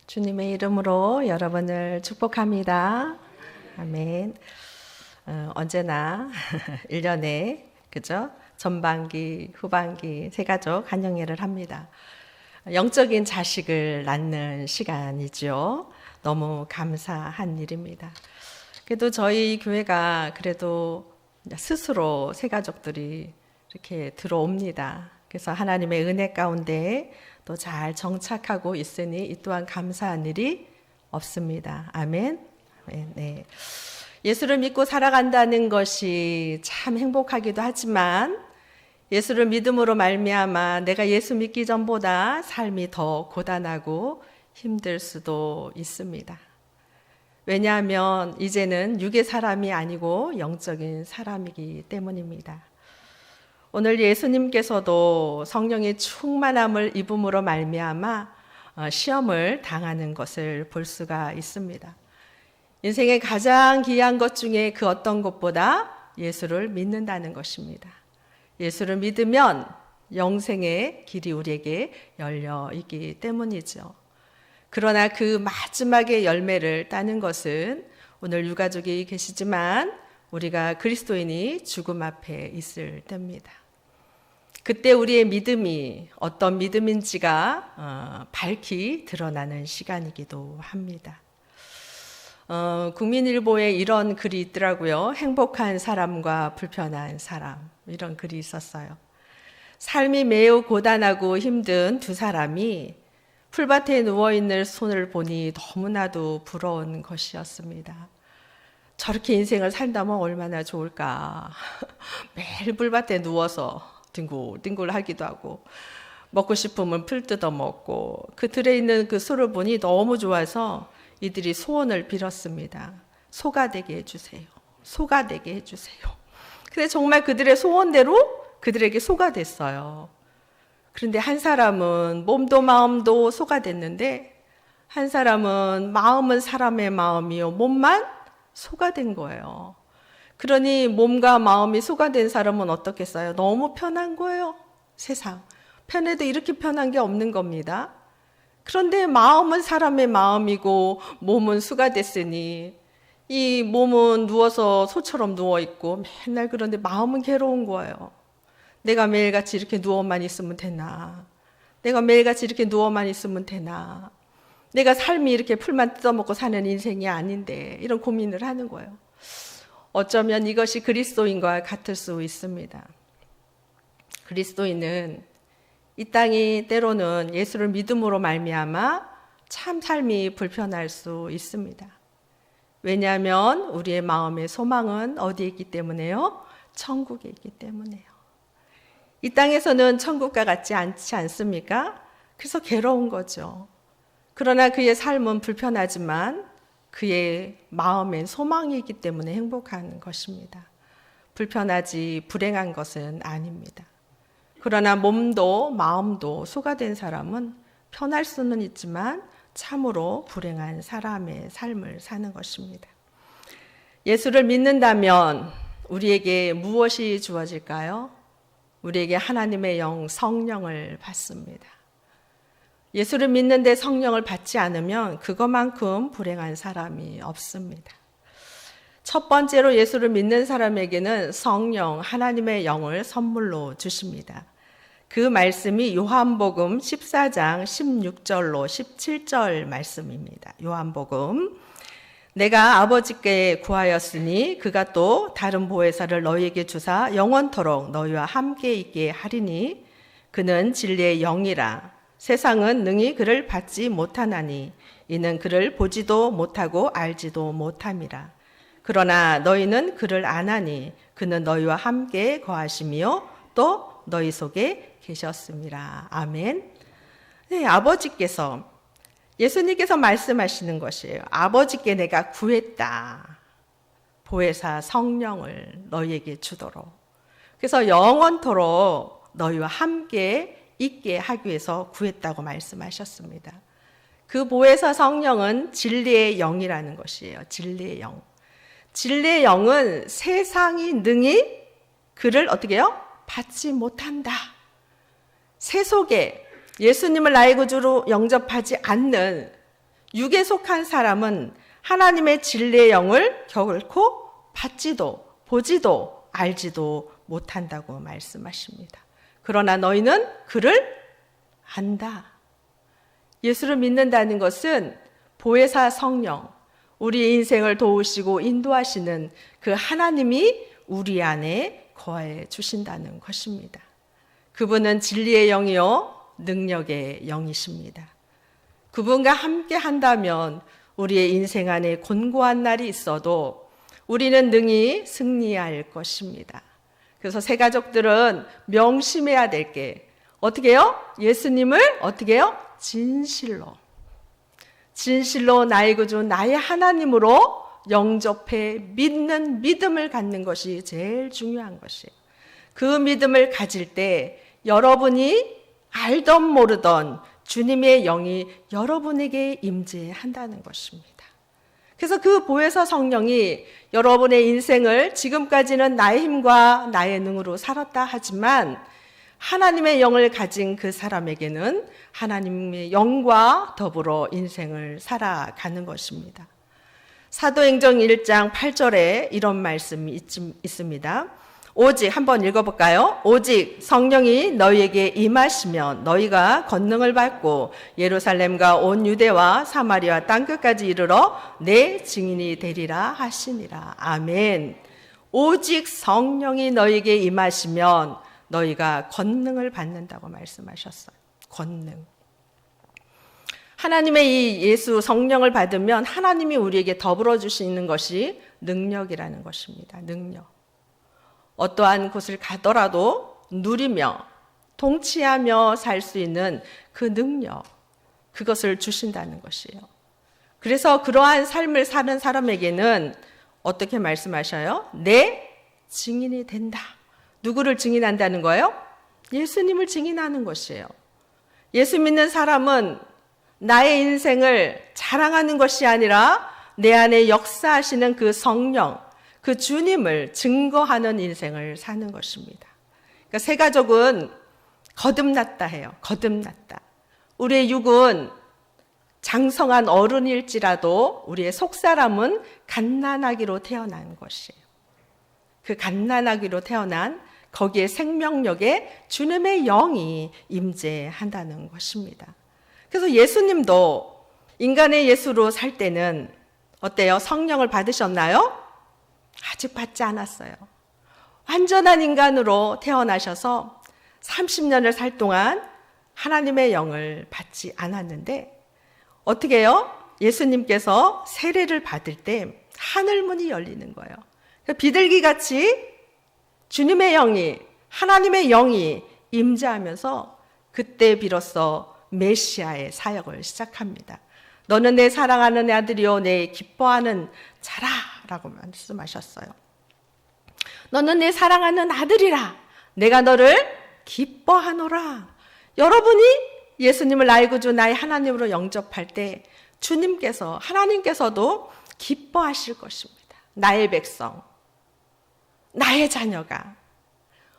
주님의 이름으로 여러분을 축복합니다. 아멘. 언제나 1년에 그죠? 전반기, 후반기 세 가족 한영예를 합니다. 영적인 자식을 낳는 시간이죠. 너무 감사한 일입니다. 그래도 저희 교회가 그래도 스스로 세 가족들이 이렇게 들어옵니다. 그래서 하나님의 은혜 가운데 또 잘 정착하고 있으니 이 또한 감사한 일이 없습니다. 아멘. 네. 예수를 믿고 살아간다는 것이 참 행복하기도 하지만 예수를 믿음으로 말미암아 내가 예수 믿기 전보다 삶이 더 고단하고 힘들 수도 있습니다. 왜냐하면 이제는 육의 사람이 아니고 영적인 사람이기 때문입니다. 오늘 예수님께서도 성령의 충만함을 입음으로 말미암아 시험을 당하는 것을 볼 수가 있습니다. 인생의 가장 귀한 것 중에 그 어떤 것보다 예수를 믿는다는 것입니다. 예수를 믿으면 영생의 길이 우리에게 열려 있기 때문이죠. 그러나 그 마지막의 열매를 따는 것은 오늘 유가족이 계시지만 우리가 그리스도인이 죽음 앞에 있을 때입니다. 그때 우리의 믿음이 어떤 믿음인지가 밝히 드러나는 시간이기도 합니다. 국민일보에 이런 글이 있더라고요. 행복한 사람과 불편한 사람, 이런 글이 있었어요. 삶이 매우 고단하고 힘든 두 사람이 풀밭에 누워있는 손을 보니 너무나도 부러운 것이었습니다. 저렇게 인생을 산다면 얼마나 좋을까. 매일 풀밭에 누워서 뒹굴뒹굴 하기도 하고 먹고 싶으면 풀 뜯어 먹고 그 들에 있는 그 소를 보니 너무 좋아서 이들이 소원을 빌었습니다. 소가 되게 해주세요. 소가 되게 해주세요. 근데 정말 그들의 소원대로 그들에게 소가 됐어요. 그런데 한 사람은 몸도 마음도 소가 됐는데 한 사람은 마음은 사람의 마음이요 몸만 소가 된 거예요. 그러니 몸과 마음이 소가 된 사람은 어떻겠어요? 너무 편한 거예요. 세상. 편해도 이렇게 편한 게 없는 겁니다. 그런데 마음은 사람의 마음이고 몸은 수가 됐으니 이 몸은 누워서 소처럼 누워있고 맨날 그런데 마음은 괴로운 거예요. 내가 매일같이 이렇게 누워만 있으면 되나? 내가 매일같이 이렇게 누워만 있으면 되나? 내가 삶이 이렇게 풀만 뜯어먹고 사는 인생이 아닌데 이런 고민을 하는 거예요. 어쩌면 이것이 그리스도인과 같을 수 있습니다. 그리스도인은 이 땅이 때로는 예수를 믿음으로 말미암아 참 삶이 불편할 수 있습니다. 왜냐하면 우리의 마음의 소망은 어디에 있기 때문에요? 천국에 있기 때문에요. 이 땅에서는 천국과 같지 않지 않습니까? 그래서 괴로운 거죠. 그러나 그의 삶은 불편하지만 그의 마음엔 소망이 있기 때문에 행복한 것입니다. 불편하지 불행한 것은 아닙니다. 그러나 몸도 마음도 소가 된 사람은 편할 수는 있지만 참으로 불행한 사람의 삶을 사는 것입니다. 예수를 믿는다면 우리에게 무엇이 주어질까요? 우리에게 하나님의 영 성령을 받습니다. 예수를 믿는데 성령을 받지 않으면 그것만큼 불행한 사람이 없습니다. 첫 번째로 예수를 믿는 사람에게는 성령, 하나님의 영을 선물로 주십니다. 그 말씀이 요한복음 14장 16절로 17절 말씀입니다. 요한복음. 내가 아버지께 구하였으니 그가 또 다른 보혜사를 너희에게 주사 영원토록 너희와 함께 있게 하리니 그는 진리의 영이라. 세상은 능히 그를 받지 못하나니 이는 그를 보지도 못하고 알지도 못함이라. 그러나 너희는 그를 아나니 그는 너희와 함께 거하시며 또 너희 속에 계셨습니다. 아멘. 네, 아버지께서 예수님께서 말씀하시는 것이에요. 아버지께 내가 구했다. 보혜사 성령을 너희에게 주도록. 그래서 영원토록 너희와 함께 있게 하기 위해서 구했다고 말씀하셨습니다. 그 보혜사 성령은 진리의 영이라는 것이에요. 진리의 영. 진리의 영은 세상이 능히 그를 어떻게 해요? 받지 못한다. 세속에 예수님을 나의 구주로 영접하지 않는 육에 속한 사람은 하나님의 진리의 영을 결코 받지도 보지도 알지도 못한다고 말씀하십니다. 그러나 너희는 그를 안다. 예수를 믿는다는 것은 보혜사 성령, 우리의 인생을 도우시고 인도하시는 그 하나님이 우리 안에 거해 주신다는 것입니다. 그분은 진리의 영이요 능력의 영이십니다. 그분과 함께 한다면 우리의 인생 안에 곤고한 날이 있어도 우리는 능히 승리할 것입니다. 그래서 새 가족들은 명심해야 될 게 어떻게 해요? 예수님을 어떻게 해요? 진실로 나의 구주 나의 하나님으로 영접해 믿는 믿음을 갖는 것이 제일 중요한 것이에요. 그 믿음을 가질 때 여러분이 알던 모르던 주님의 영이 여러분에게 임재한다는 것입니다. 그래서 그 보혜사 성령이 여러분의 인생을 지금까지는 나의 힘과 나의 능으로 살았다 하지만 하나님의 영을 가진 그 사람에게는 하나님의 영과 더불어 인생을 살아가는 것입니다. 사도행전 1장 8절에 이런 말씀이 있습니다. 오직 한번 읽어볼까요? 오직 성령이 너희에게 임하시면 너희가 권능을 받고 예루살렘과 온 유대와 사마리아 땅끝까지 이르러 내 증인이 되리라 하시니라. 아멘. 오직 성령이 너희에게 임하시면 너희가 권능을 받는다고 말씀하셨어요. 권능. 하나님의 이 예수 성령을 받으면 하나님이 우리에게 더불어 주시는 것이 능력이라는 것입니다. 능력. 어떠한 곳을 가더라도 누리며 통치하며 살 수 있는 그 능력, 그것을 주신다는 것이에요. 그래서 그러한 삶을 사는 사람에게는 어떻게 말씀하셔요? 내 증인이 된다. 누구를 증인한다는 거예요? 예수님을 증인하는 것이에요. 예수 믿는 사람은 나의 인생을 자랑하는 것이 아니라 내 안에 역사하시는 그 성령, 그 주님을 증거하는 인생을 사는 것입니다. 그러니까 새 가족은 거듭났다 해요. 거듭났다. 우리의 육은 장성한 어른일지라도 우리의 속사람은 갓난아기로 태어난 것이에요. 그 갓난아기로 태어난 거기에 생명력에 주님의 영이 임재한다는 것입니다. 그래서 예수님도 인간의 예수로 살 때는 어때요? 성령을 받으셨나요? 아직 받지 않았어요. 완전한 인간으로 태어나셔서 30년을 살 동안 하나님의 영을 받지 않았는데 어떻게 해요? 예수님께서 세례를 받을 때 하늘문이 열리는 거예요. 비둘기같이 주님의 영이, 하나님의 영이 임재하면서 그때 비로소 메시아의 사역을 시작합니다. 너는 내 사랑하는 아들이요 내 기뻐하는 자라 라고 말씀하셨어요. 너는 내 사랑하는 아들이라 내가 너를 기뻐하노라. 여러분이 예수님을 나의 구주 나의 하나님으로 영접할 때 주님께서 하나님께서도 기뻐하실 것입니다. 나의 백성, 나의 자녀가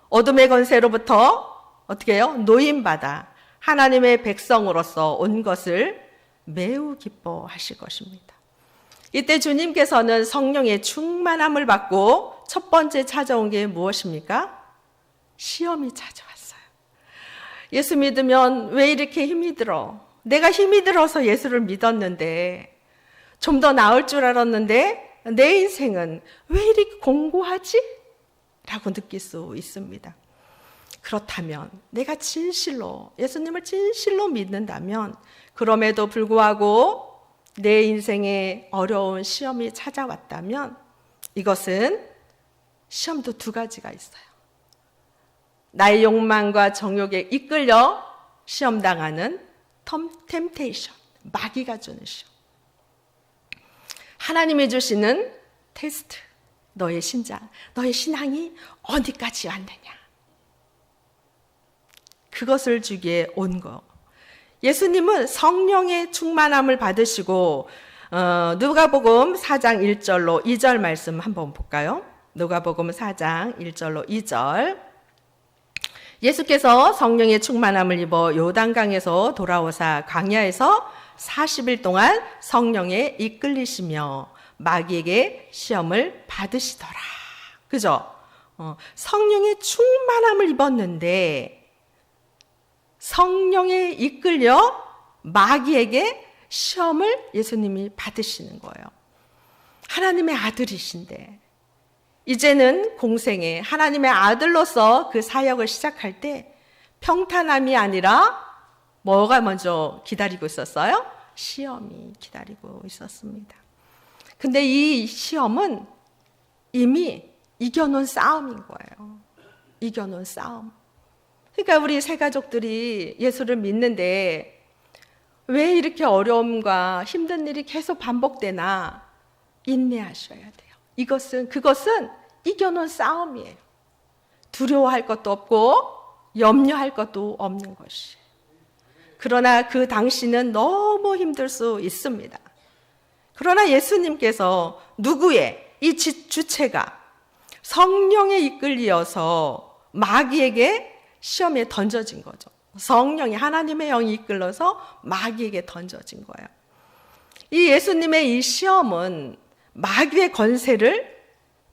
어둠의 권세로부터 어떻게 해요? 노임받아 하나님의 백성으로서 온 것을 매우 기뻐하실 것입니다. 이때 주님께서는 성령의 충만함을 받고 첫 번째 찾아온 게 무엇입니까? 시험이 찾아왔어요. 예수 믿으면 왜 이렇게 힘이 들어? 내가 힘이 들어서 예수를 믿었는데 좀 더 나을 줄 알았는데 내 인생은 왜 이렇게 공고하지? 라고 느낄 수 있습니다. 그렇다면 내가 진실로 예수님을 진실로 믿는다면 그럼에도 불구하고 내 인생에 어려운 시험이 찾아왔다면 이것은 시험도 두 가지가 있어요. 나의 욕망과 정욕에 이끌려 시험당하는 템테이션, 마귀가 주는 시험. 하나님이 주시는 테스트, 너의 신장, 너의 신앙이 어디까지 왔느냐. 그것을 주기에 온 거. 예수님은 성령의 충만함을 받으시고 누가복음 4장 1절로 2절 말씀 한번 볼까요? 누가복음 4장 1절로 2절. 예수께서 성령의 충만함을 입어 요단강에서 돌아오사 광야에서 40일 동안 성령에 이끌리시며 마귀에게 시험을 받으시더라. 그죠? 성령의 충만함을 입었는데 성령에 이끌려 마귀에게 시험을 예수님이 받으시는 거예요. 하나님의 아들이신데 이제는 공생에 하나님의 아들로서 그 사역을 시작할 때 평탄함이 아니라 뭐가 먼저 기다리고 있었어요? 시험이 기다리고 있었습니다. 근데 이 시험은 이미 이겨놓은 싸움인 거예요. 이겨놓은 싸움. 그러니까 우리 새 가족들이 예수를 믿는데 왜 이렇게 어려움과 힘든 일이 계속 반복되나 인내하셔야 돼요. 그것은 이겨놓은 싸움이에요. 두려워할 것도 없고 염려할 것도 없는 것이. 그러나 그 당시는 너무 힘들 수 있습니다. 그러나 예수님께서 누구의 이 주체가 성령에 이끌려서 마귀에게 시험에 던져진 거죠. 성령이 하나님의 영이 이끌려서 마귀에게 던져진 거예요. 이 예수님의 이 시험은 마귀의 권세를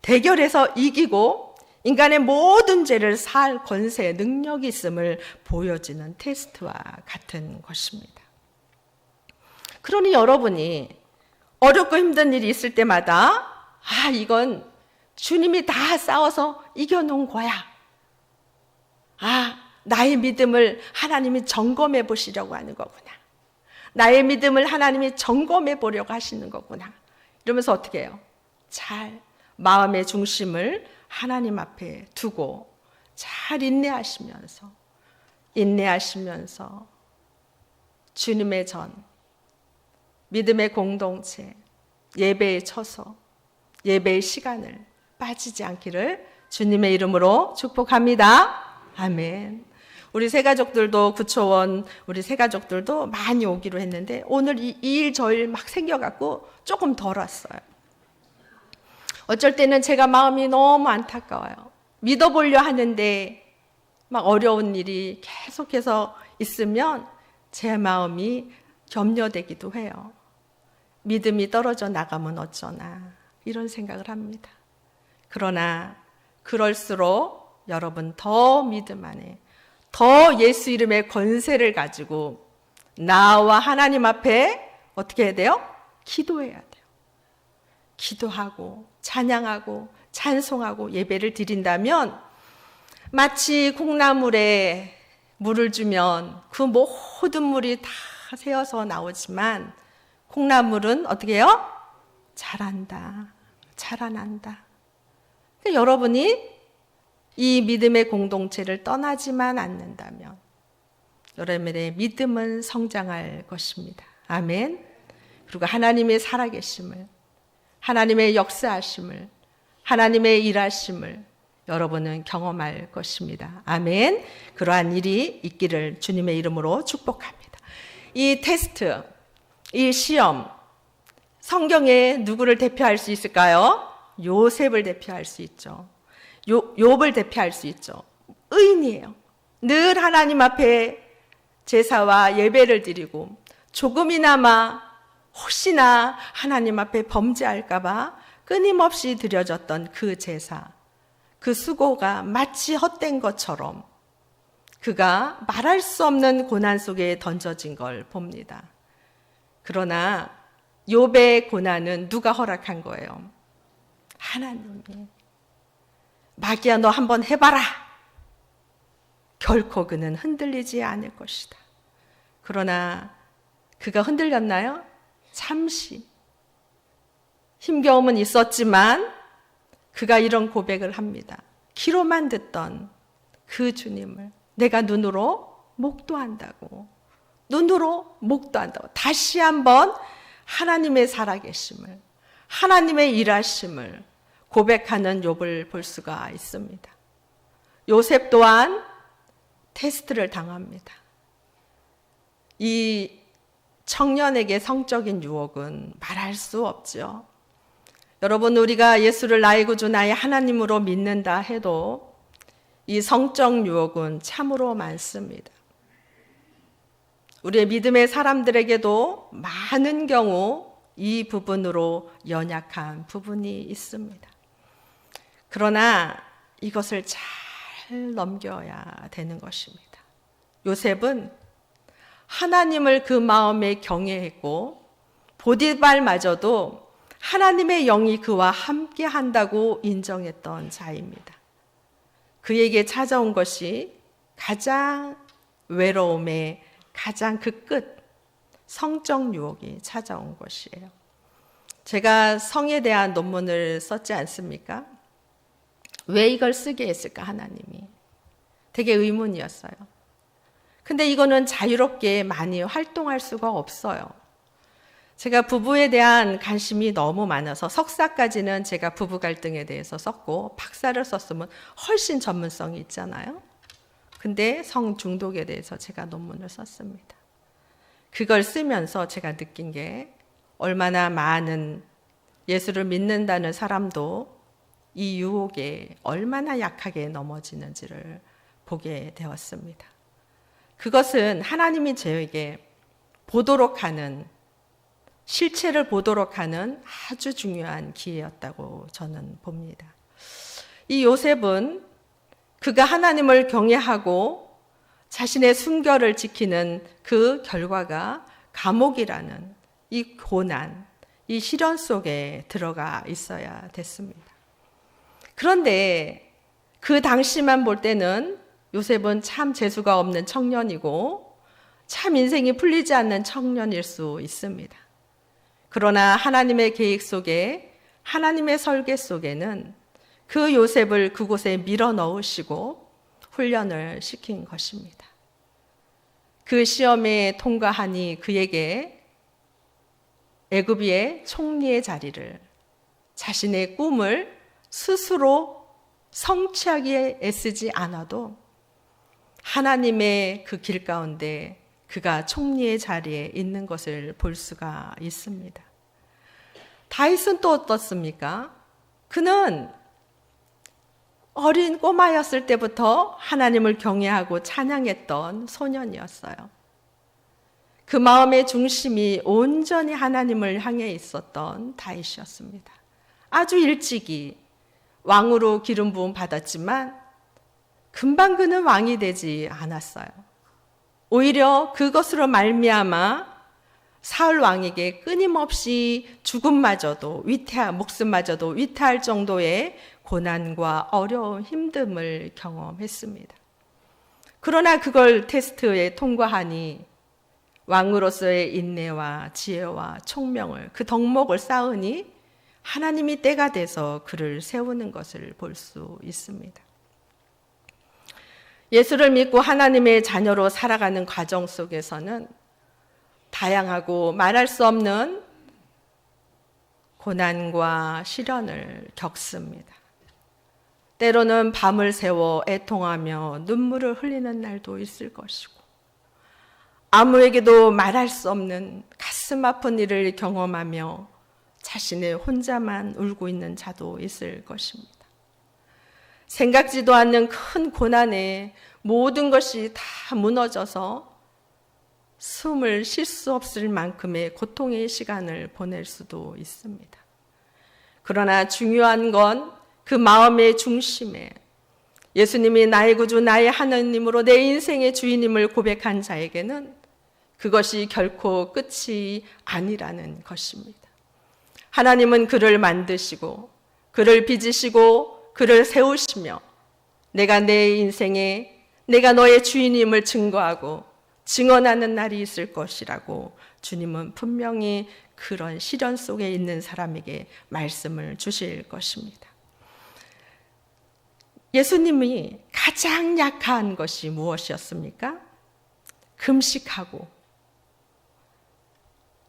대결해서 이기고 인간의 모든 죄를 살 권세, 능력이 있음을 보여지는 테스트와 같은 것입니다. 그러니 여러분이 어렵고 힘든 일이 있을 때마다 이건 주님이 다 싸워서 이겨놓은 거야. 나의 믿음을 하나님이 점검해 보시려고 하는 거구나. 나의 믿음을 하나님이 점검해 보려고 하시는 거구나. 이러면서 어떻게 해요? 잘 마음의 중심을 하나님 앞에 두고 잘 인내하시면서 주님의 전, 믿음의 공동체, 예배의 처소, 예배의 시간을 빠지지 않기를 주님의 이름으로 축복합니다. 아멘. 우리 새가족들도 구초원 우리 새가족들도 많이 오기로 했는데 오늘 이 일 저 일 막 생겨갖고 조금 덜 왔어요. 어쩔 때는 제가 마음이 너무 안타까워요. 믿어보려 하는데 막 어려운 일이 계속해서 있으면 제 마음이 염려되기도 해요. 믿음이 떨어져 나가면 어쩌나 이런 생각을 합니다. 그러나 그럴수록 여러분 더 믿음 안에 더 예수 이름의 권세를 가지고 나와 하나님 앞에 어떻게 해야 돼요? 기도해야 돼요. 기도하고 찬양하고 찬송하고 예배를 드린다면 마치 콩나물에 물을 주면 그 모든 물이 다 새어서 나오지만 콩나물은 어떻게 해요? 자란다. 그러니까 여러분이 이 믿음의 공동체를 떠나지만 않는다면 여러분의 믿음은 성장할 것입니다. 아멘. 그리고 하나님의 살아계심을, 하나님의 역사하심을, 하나님의 일하심을 여러분은 경험할 것입니다. 아멘. 그러한 일이 있기를 주님의 이름으로 축복합니다. 이 테스트, 이 시험, 성경에 누구를 대표할 수 있을까요? 요셉을 대표할 수 있죠. 욥을 대표할 수 있죠. 의인이에요. 늘 하나님 앞에 제사와 예배를 드리고 조금이나마 혹시나 하나님 앞에 범죄할까봐 끊임없이 드려졌던 그 제사, 그 수고가 마치 헛된 것처럼 그가 말할 수 없는 고난 속에 던져진 걸 봅니다. 그러나 욥의 고난은 누가 허락한 거예요? 하나님이. 마귀야 너 한번 해봐라. 결코 그는 흔들리지 않을 것이다. 그러나 그가 흔들렸나요? 잠시. 힘겨움은 있었지만 그가 이런 고백을 합니다. 귀로만 듣던 그 주님을 내가 눈으로 목도한다고. 다시 한번 하나님의 살아계심을, 하나님의 일하심을 고백하는 욥을 볼 수가 있습니다. 요셉 또한 테스트를 당합니다. 이 청년에게 성적인 유혹은 말할 수 없죠. 여러분, 우리가 예수를 나의 구주 나의 하나님으로 믿는다 해도 이 성적 유혹은 참으로 많습니다. 우리의 믿음의 사람들에게도 많은 경우 이 부분으로 연약한 부분이 있습니다. 그러나 이것을 잘 넘겨야 되는 것입니다. 요셉은 하나님을 그 마음에 경외했고 보디발마저도 하나님의 영이 그와 함께 한다고 인정했던 자입니다. 그에게 찾아온 것이 가장 외로움의 가장 그 끝, 성적 유혹이 찾아온 것이에요. 제가 성에 대한 논문을 썼지 않습니까? 왜 이걸 쓰게 했을까, 하나님이? 되게 의문이었어요. 근데 이거는 자유롭게 많이 활동할 수가 없어요. 제가 부부에 대한 관심이 너무 많아서 석사까지는 제가 부부 갈등에 대해서 썼고 박사를 썼으면 훨씬 전문성이 있잖아요. 근데 성 중독에 대해서 제가 논문을 썼습니다. 그걸 쓰면서 제가 느낀 게 얼마나 많은 예수를 믿는다는 사람도 이 유혹에 얼마나 약하게 넘어지는지를 보게 되었습니다. 그것은 하나님이 저에게 보도록 하는, 실체를 보도록 하는 아주 중요한 기회였다고 저는 봅니다. 이 요셉은 그가 하나님을 경외하고 자신의 순결을 지키는 그 결과가 감옥이라는 이 고난, 이 시련 속에 들어가 있어야 됐습니다. 그런데 그 당시만 볼 때는 요셉은 참 재수가 없는 청년이고 참 인생이 풀리지 않는 청년일 수 있습니다. 그러나 하나님의 계획 속에, 하나님의 설계 속에는 그 요셉을 그곳에 밀어 넣으시고 훈련을 시킨 것입니다. 그 시험에 통과하니 그에게 애굽의 총리의 자리를, 자신의 꿈을 스스로 성취하기에 애쓰지 않아도 하나님의 그 길 가운데 그가 총리의 자리에 있는 것을 볼 수가 있습니다. 다윗은 또 어떻습니까? 그는 어린 꼬마였을 때부터 하나님을 경외하고 찬양했던 소년이었어요. 그 마음의 중심이 온전히 하나님을 향해 있었던 다윗이었습니다. 아주 일찍이 왕으로 기름 부음 받았지만 금방 그는 왕이 되지 않았어요. 오히려 그것으로 말미암아 사울 왕에게 끊임없이 죽음마저도 목숨마저도 위태할 정도의 고난과 어려움, 힘듦을 경험했습니다. 그러나 그걸 테스트에 통과하니 왕으로서의 인내와 지혜와 총명을, 그 덕목을 쌓으니 하나님이 때가 돼서 그를 세우는 것을 볼 수 있습니다. 예수를 믿고 하나님의 자녀로 살아가는 과정 속에서는 다양하고 말할 수 없는 고난과 시련을 겪습니다. 때로는 밤을 새워 애통하며 눈물을 흘리는 날도 있을 것이고, 아무에게도 말할 수 없는 가슴 아픈 일을 경험하며 자신의 혼자만 울고 있는 자도 있을 것입니다. 생각지도 않는 큰 고난에 모든 것이 다 무너져서 숨을 쉴 수 없을 만큼의 고통의 시간을 보낼 수도 있습니다. 그러나 중요한 건 그 마음의 중심에 예수님이 나의 구주, 나의 하나님으로 내 인생의 주인임을 고백한 자에게는 그것이 결코 끝이 아니라는 것입니다. 하나님은 그를 만드시고 그를 빚으시고 그를 세우시며 내가 내 인생에 내가 너의 주인임을 증거하고 증언하는 날이 있을 것이라고 주님은 분명히 그런 시련 속에 있는 사람에게 말씀을 주실 것입니다. 예수님이 가장 약한 것이 무엇이었습니까? 금식하고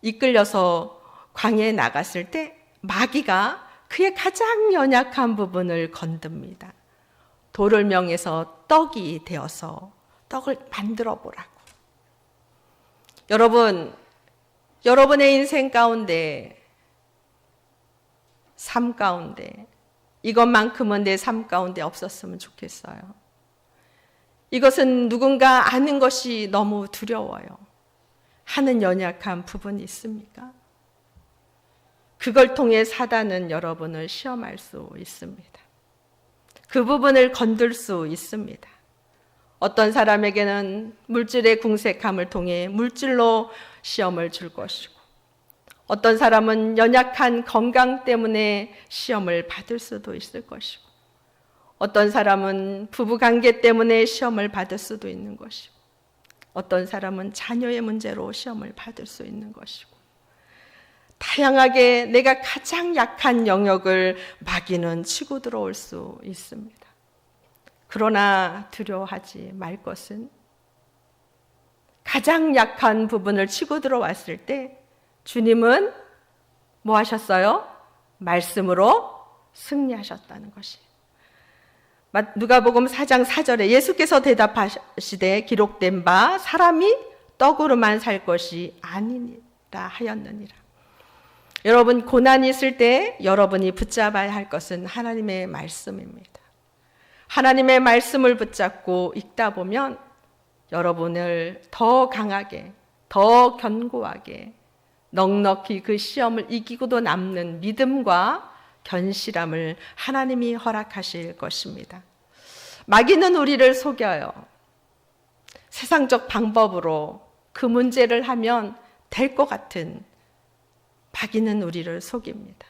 이끌려서 광야에 나갔을 때 마귀가 그의 가장 연약한 부분을 건듭니다. 돌을 명해서 떡이 되어서 떡을 만들어 보라고. 여러분의 인생 가운데, 삶 가운데 이것만큼은 내 삶 가운데 없었으면 좋겠어요. 이것은 누군가 아는 것이 너무 두려워요. 하는 연약한 부분이 있습니까? 그걸 통해 사단은 여러분을 시험할 수 있습니다. 그 부분을 건들 수 있습니다. 어떤 사람에게는 물질의 궁색함을 통해 물질로 시험을 줄 것이고, 어떤 사람은 연약한 건강 때문에 시험을 받을 수도 있을 것이고, 어떤 사람은 부부관계 때문에 시험을 받을 수도 있는 것이고, 어떤 사람은 자녀의 문제로 시험을 받을 수 있는 것이고, 다양하게 내가 가장 약한 영역을 마귀는 치고 들어올 수 있습니다. 그러나 두려워하지 말 것은, 가장 약한 부분을 치고 들어왔을 때 주님은 뭐 하셨어요? 말씀으로 승리하셨다는 것이에요. 누가복음 4장 4절에 예수께서 대답하시되 기록된 바 사람이 떡으로만 살 것이 아니니라 하였느니라. 여러분, 고난이 있을 때 여러분이 붙잡아야 할 것은 하나님의 말씀입니다. 하나님의 말씀을 붙잡고 읽다 보면 여러분을 더 강하게, 더 견고하게, 넉넉히 그 시험을 이기고도 남는 믿음과 견실함을 하나님이 허락하실 것입니다. 마귀는 우리를 속여요. 세상적 방법으로 그 문제를 하면 될 것 같은, 마귀는 우리를 속입니다.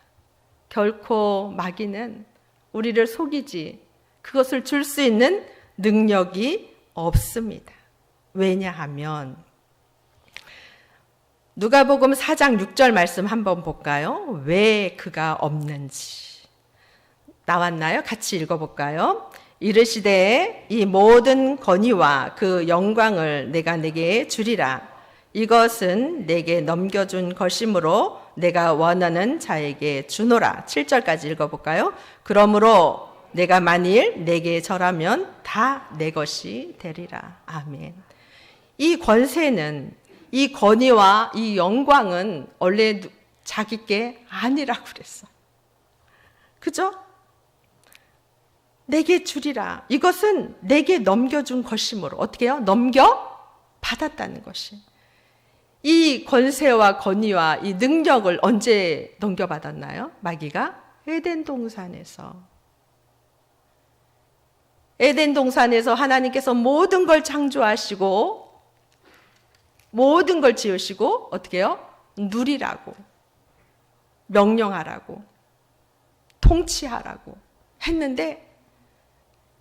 결코 마귀는 우리를 속이지 그것을 줄 수 있는 능력이 없습니다. 왜냐하면 누가복음 4장 6절 말씀 한번 볼까요? 왜 그가 없는지. 나왔나요? 같이 읽어볼까요? 이르시되 이 모든 권위와 그 영광을 내가 네게 주리라. 이것은 내게 넘겨준 것이므로 내가 원하는 자에게 주노라. 7절까지 읽어볼까요? 그러므로 내가 만일 내게 절하면 다 내 것이 되리라. 아멘. 이 권세는, 이 권위와 이 영광은 원래 자기께 아니라고 그랬어. 그죠? 내게 주리라. 이것은 내게 넘겨준 것이므로. 어떻게 해요? 넘겨받았다는 것이. 이 권세와 권위와 이 능력을 언제 넘겨받았나요? 마귀가 에덴 동산에서. 에덴 동산에서 하나님께서 모든 걸 창조하시고 모든 걸 지으시고 어떻게 해요? 누리라고, 명령하라고, 통치하라고 했는데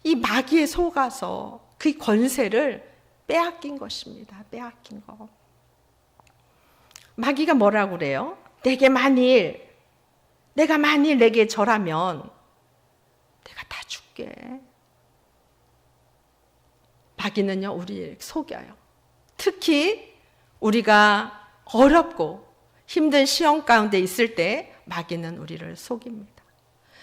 이 마귀에 속아서 그 권세를 빼앗긴 것입니다. 빼앗긴 거. 마귀가 뭐라고 그래요? 내가 만일 내게 절하면 내가 다 줄게. 마귀는요, 우리를 속여요. 특히 우리가 어렵고 힘든 시험 가운데 있을 때 마귀는 우리를 속입니다.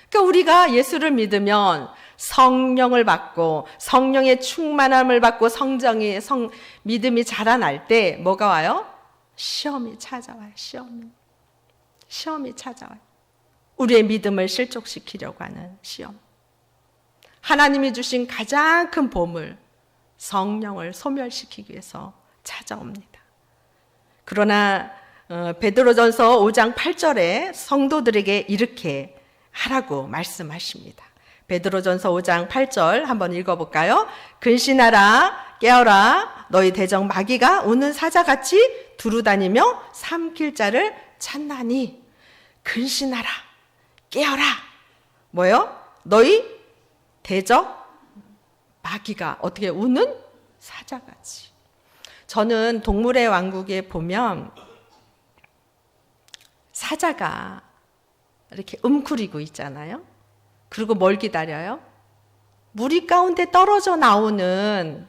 그러니까 우리가 예수를 믿으면 성령을 받고 성령의 충만함을 받고 믿음이 자라날 때 뭐가 와요? 시험이 찾아와요. 시험이 찾아와요. 우리의 믿음을 실족시키려고 하는 시험. 하나님이 주신 가장 큰 보물, 성령을 소멸시키기 위해서 찾아옵니다. 그러나 베드로전서 5장 8절에 성도들에게 이렇게 하라고 말씀하십니다. 베드로전서 5장 8절 한번 읽어볼까요? 근신하라, 깨어라, 너희 대적 마귀가 우는 사자같이 두루다니며 삼킬 자를 찾나니. 근신하라, 깨어라. 뭐요? 너희 대적 마귀가 어떻게 우는 사자같이. 저는 동물의 왕국에 보면 사자가 이렇게 움크리고 있잖아요. 그리고 뭘 기다려요? 무리 가운데 떨어져 나오는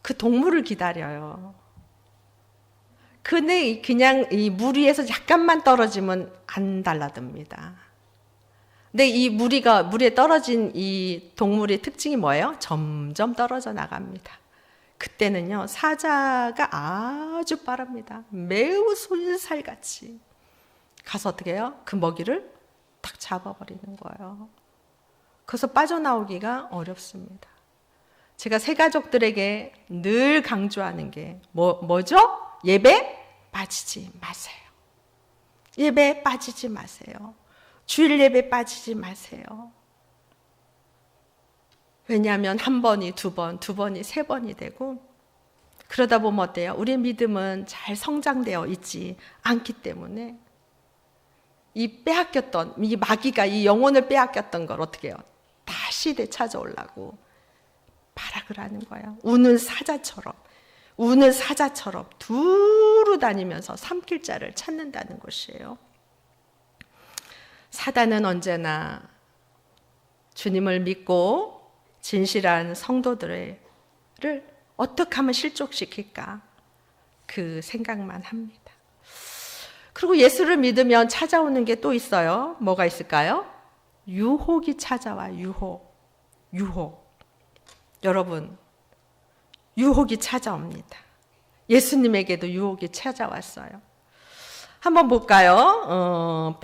그 동물을 기다려요. 근데 그냥 이 무리에서 약간만 떨어지면 안 달라듭니다. 근데 이 물에 떨어진 이 동물의 특징이 뭐예요? 점점 떨어져 나갑니다. 그때는요, 사자가 아주 빠릅니다. 매우 솔살같이 가서 어떻게 해요? 그 먹이를 딱 잡아버리는 거예요. 그래서 빠져나오기가 어렵습니다. 제가 새가족들에게 늘 강조하는 게 뭐죠? 예배 빠지지 마세요. 예배 빠지지 마세요. 주일 예배 빠지지 마세요. 왜냐하면 한 번이 두 번, 두 번이 세 번이 되고 그러다 보면 어때요? 우리의 믿음은 잘 성장되어 있지 않기 때문에 이 빼앗겼던, 이 마귀가 이 영혼을 빼앗겼던 걸 어떻게 해요? 다시 되찾아오려고 발악을 하는 거예요. 우는 사자처럼 두루 다니면서 삼킬 자를 찾는다는 것이에요. 사단은 언제나 주님을 믿고 진실한 성도들을 어떻게 하면 실족시킬까 그 생각만 합니다. 그리고 예수를 믿으면 찾아오는 게 또 있어요. 뭐가 있을까요? 유혹이 찾아와. 유혹. 여러분, 유혹이 찾아옵니다. 예수님에게도 유혹이 찾아왔어요. 한번 볼까요?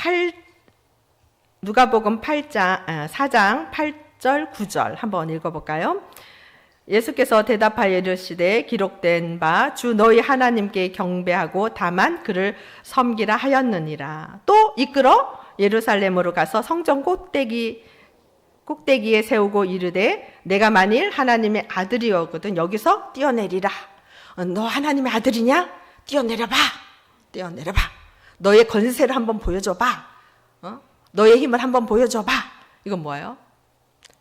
누가복음 4장 8절 9절 한번 읽어볼까요? 예수께서 대답하여 이르시되 기록된 바 주 너희 하나님께 경배하고 다만 그를 섬기라 하였느니라. 또 이끌어 예루살렘으로 가서 성전 꼭대기에 세우고 이르되 내가 만일 하나님의 아들이었거든 여기서 뛰어내리라. 너 하나님의 아들이냐? 뛰어내려봐. 너의 권세를 한번 보여줘봐. 너의 힘을 한번 보여줘봐. 이건 뭐예요?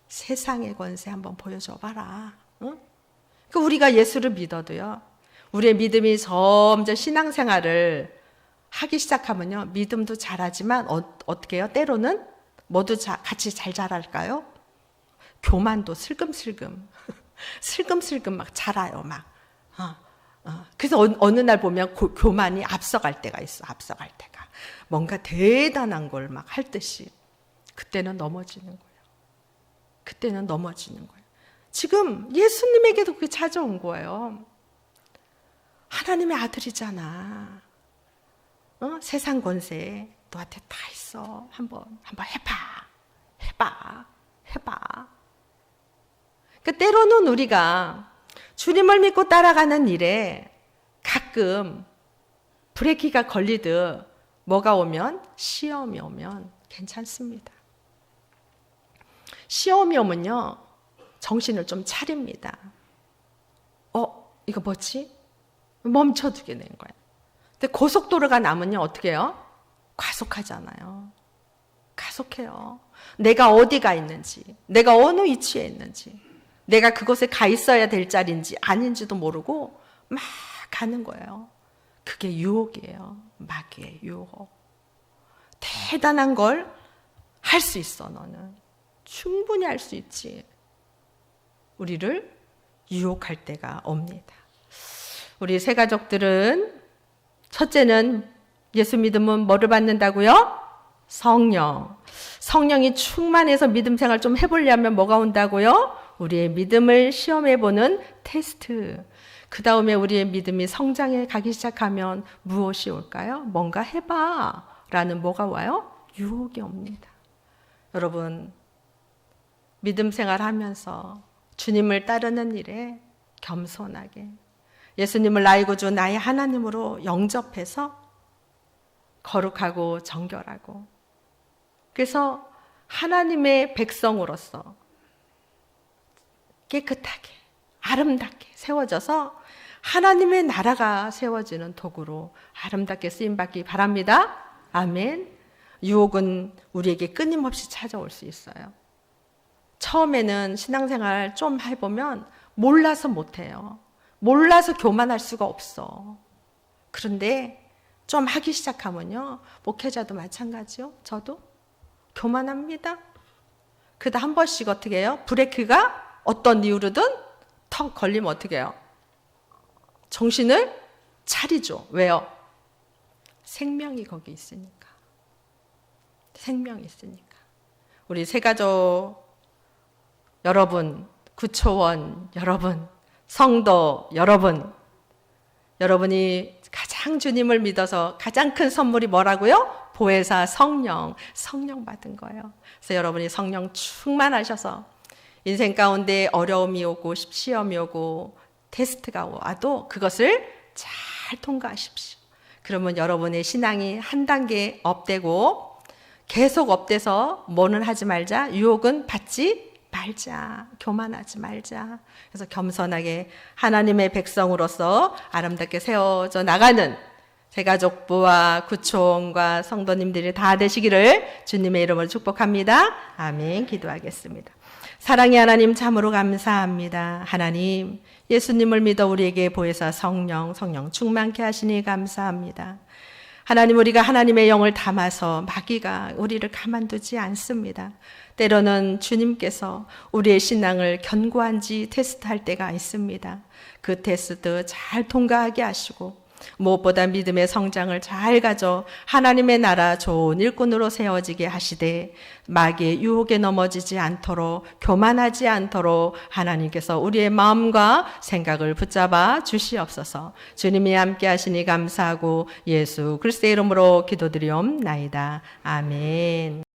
세상의 권세 한번 보여줘봐라. 그러니까 우리가 예수를 믿어도요, 우리의 믿음이 점점 신앙생활을 하기 시작하면요, 믿음도 잘하지만 어떻게 해요? 때로는 모두 같이 잘 자랄까요? 교만도 슬금슬금 막 자라요. 막. 그래서 어느 날 보면 교만이 앞서갈 때가 있어. 앞서갈 때가. 뭔가 대단한 걸 막 할 듯이. 그때는 넘어지는 거예요. 지금 예수님에게도 그게 찾아온 거예요. 하나님의 아들이잖아. 세상 권세 너한테 다 있어. 한번 해봐. 그러니까 때로는 우리가 주님을 믿고 따라가는 일에 가끔 브레이크가 걸리듯 뭐가 오면? 시험이 오면 괜찮습니다. 시험이 오면요, 정신을 좀 차립니다. 이거 뭐지? 멈춰두게 되는 거예요. 근데 고속도로가 남으면 어떻게 해요? 과속하잖아요. 가속해요. 내가 어디가 있는지, 내가 어느 위치에 있는지, 내가 그곳에 가 있어야 될 자리인지 아닌지도 모르고 막 가는 거예요. 그게 유혹이에요. 마귀의 유혹. 대단한 걸 할 수 있어, 너는. 충분히 할 수 있지. 우리를 유혹할 때가 옵니다. 우리 세 가족들은 첫째는 예수 믿으면 뭐를 받는다고요? 성령이 충만해서 믿음 생활 좀 해보려면 뭐가 온다고요? 우리의 믿음을 시험해보는 테스트. 그 다음에 우리의 믿음이 성장해 가기 시작하면 무엇이 올까요? 뭔가 해봐 라는 뭐가 와요? 유혹이 옵니다. 여러분, 믿음 생활하면서 주님을 따르는 일에 겸손하게 예수님을 나의 구주 나의 하나님으로 영접해서 거룩하고 정결하고, 그래서 하나님의 백성으로서 깨끗하게 아름답게 세워져서 하나님의 나라가 세워지는 도구로 아름답게 쓰임받기 바랍니다. 아멘. 유혹은 우리에게 끊임없이 찾아올 수 있어요. 처음에는 신앙생활 좀 해보면 몰라서 못해요. 몰라서 교만할 수가 없어. 그런데 좀 하기 시작하면요, 목회자도 마찬가지요. 저도 교만합니다. 그다 한 번씩 어떻게 해요? 브레이크가 어떤 이유로든 턱 걸리면 어떻게 해요? 정신을 차리죠. 왜요? 생명이 거기 있으니까. 생명이 있으니까. 우리 새가족 여러분, 구초원 여러분, 성도 여러분, 여러분이 가장 주님을 믿어서 가장 큰 선물이 뭐라고요? 보혜사 성령 받은 거예요. 그래서 여러분이 성령 충만하셔서 인생 가운데 어려움이 오고 시험이 오고 테스트가 와도 그것을 잘 잘 통과하십시오. 그러면 여러분의 신앙이 한 단계 업되고 계속 업돼서 뭐는 하지 말자, 유혹은 받지 말자, 교만하지 말자. 그래서 겸손하게 하나님의 백성으로서 아름답게 세워져 나가는 제가족부와 구촌과 성도님들이 다 되시기를 주님의 이름으로 축복합니다. 아멘. 기도하겠습니다. 사랑의 하나님, 참으로 감사합니다. 하나님, 예수님을 믿어 우리에게 보혜사 성령 충만케 하시니 감사합니다. 하나님, 우리가 하나님의 영을 담아서 마귀가 우리를 가만두지 않습니다. 때로는 주님께서 우리의 신앙을 견고한지 테스트할 때가 있습니다. 그 테스트 잘 통과하게 하시고 무엇보다 믿음의 성장을 잘 가져 하나님의 나라 좋은 일꾼으로 세워지게 하시되 마귀의 유혹에 넘어지지 않도록, 교만하지 않도록 하나님께서 우리의 마음과 생각을 붙잡아 주시옵소서. 주님이 함께 하시니 감사하고 예수 그리스도의 이름으로 기도드리옵나이다. 아멘.